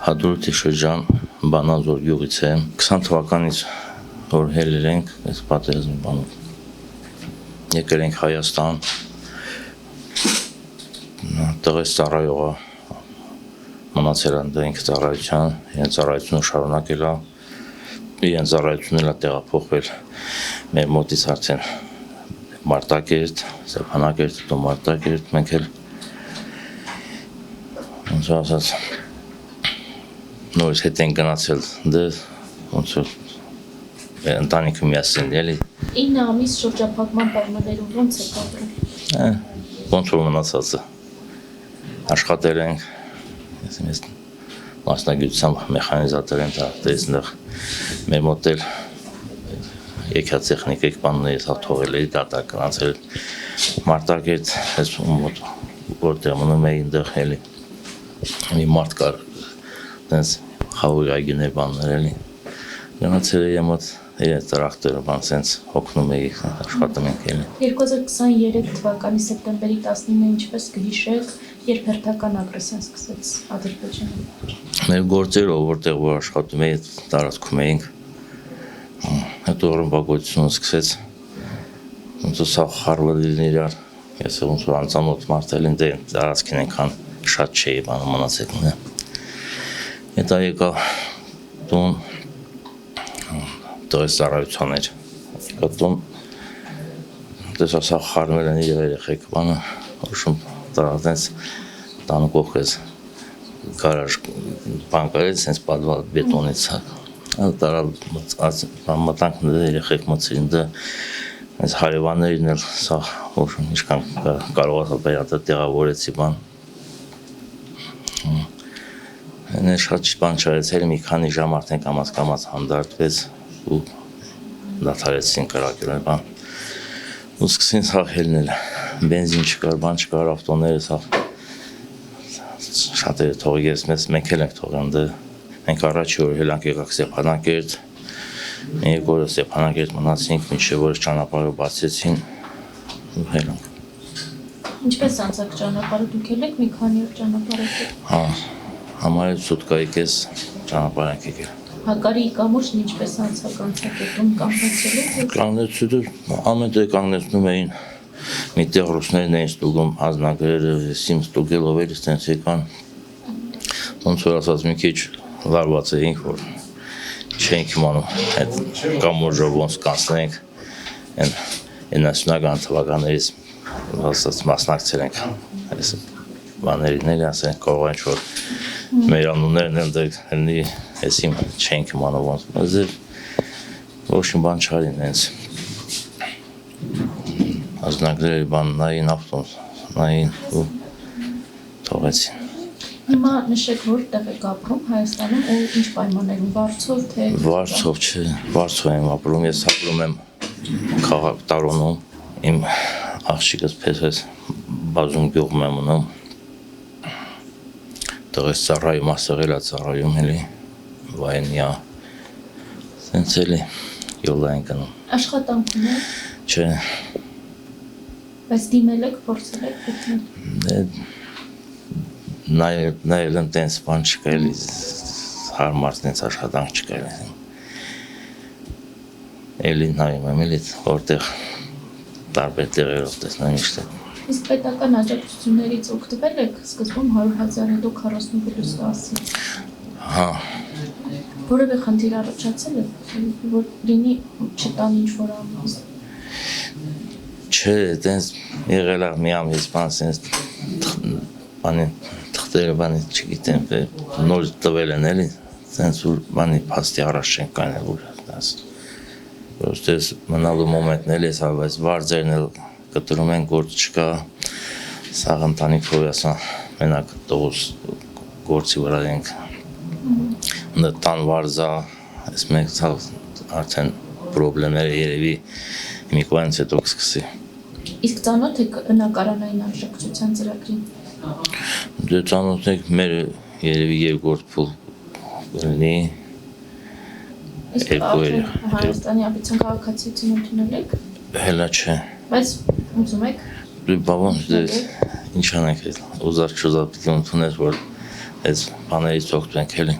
Հադրութի շրջան Բանազոր գյուղից եմ 20 թվականից որ հելել ենք այս պատերազմի բանում եկել ենք Հայաստան տղես ծառայողը մնացել են դենք ծառայության իրեն ծառայությունը շարունակել է իրեն ծառայությունն է տեղափոխվել մեր մոտից արդեն Մարտակերտ, Ստեփանակերտ, Մարտակերտ մենք էլ ոնց ասած նորից հետ են գնացել դες ոնց որ ընտանիքը միասին էլի 9 ամիս շրջափակման պայմաններում ոնց է ապրում ոնց որ մնացածը աշխատել ենք ես մասնագիտությամբ մեխանիզատոր եմ դարձել մեր մոտ էլ եկած տեխնիկիկ բաններից թողել էի դատակ գնացել Մարտակերտ այս մոտ որտեղ մնում էի այնտեղ էլի մի մարդ կար դες խաղի այգիներ բաններ էլի գնացել էի մոտ իրենց տրախտերը բան սենց հոգնում էի աշխատում ենք էլի 2023 թվականի սեպտեմբերի 19-ը ինչպես կհիշեք երբ հերթական ագրեսիան սկսեց Ադրբեջանում մեր գործերով որտեղ որ աշխատում էի տարածքում էինք հետո ռմբակոծությունը սկսեց ոնց սա խարվելին իրար ես ոնց որ անծանոթ մարդել են դե տարածքին ենքան շատ չէի բանը մնացել հետո եկա տուն դες ծառայության էր եկա տուն դες ասա խարվել են երեխեք բանը ուշում տարածենց տանը կողքեց գարաժ բան կարեց սենց պատվալ բետոնից տարալ մտանք երեխեք մցրին դա այս հարևաններն էլ սա ուշում ինչքան կարող ասա տեղավորեցի բան Հենց շատ բան չարեցել մի քանի ժամ արդեն կամաց հանդարտվեց ու դադարեցին կրակել բան ու սկսեցին սաղ հելնել բենզին չկար բան չկար ավտոները սաղ շատերը թողեց մենք էլ ենք թողան դե մենք առաջի օր հելանք եկակ Ստեփանակերտ մեկ օրը Ստեփանակերտ մնացինք մինչև որ ճանապարհը բացեցին ու հելանք Ինչպես անցակ ճանապարհը դուք եք մի քանի օր ճանապարհ եք Հա Համարել սուտկայի կես ճանապարհ ենք եկել Հակարի կամուրջն ինչպես անցակ անցակետում կանգնեցել եք Կանգնեցուց ամեն տեղ կանգնեցնում էին միտեղ ռուսներն էին ստուգում ազնագրերը սիմ ստուգելով էլ ստենց եկան ոնց որ ասած մի քիչ լարված էինք որ չենք իմանում այդ կամուրջով ոնց կանցնենք այն 90-ական թվականներից ասած մասնակցել ենք այս բաներին էլ ասենք կարող են որ մեր անուններն են դեռ էսիմ չենք իմանում ոնց ոչ մի բան չարին հենց ազնագրերի բան նային ավտոն նային ու թողեցին Հիմա նշեք որտեղ եք ապրում Հայաստանում ու ինչ պայմաններում Վարչով թե Վարչով չէ Վարչով եմ ապրում ես ապրում եմ քաղաք Տարոնում իմ աղջիկս պես բազում գյուղում եմ ունում Տղես ծառայում ասեղել է ծառայում էլի վայնյա սենց էլի յոլա են գնում Աշխատանքում եք Չէ Բայց դիմել եք փորձել եք գտնել նայել են տենց բան չկա էլի հարմար տենց աշխատանք չկա էլի նայում եմ էլի որտեղ տարբեր տեղերով տեսնեմ իշտ Իսկ պետական աջակցություններից օգտվել եք սկզբում 100,000 հետո 40+ տասից Հա Որևէ խնդիր առաջացել է որ լինի չտան ինչ որ ամուս Չէ տենց եղել է մի ամիս բան սենց բանի թղթերը բանի չգիտեմ նոր տվել են էլի սենց որ բանի փաստի առաջ չեն կանել որ դաս Որտես մնալու մոմենտն էլ էս բայց վարձերն էլ կտրում են գործ չկա սաղ ընտանիքով ասա մենակ տողուս գործի վրա ենք տան վարձա այս մեկ արդեն պրոբլեմները երևի մի կողանց հետո կսկսի Իսկ ծանոթ եք բնակարանային աջակցության ծրագրին Դե ծանոթ եք մեր երևի երկրորդ փուլ լինի Հայաստանի ապեցան քաղաքացիություն ընդունել եք Հելա չէ Բայց ուզում եք Բավոն ինչ անենք ուզած չուզած պիտի ընդունես որ այս բաներից օգտվենք էլի։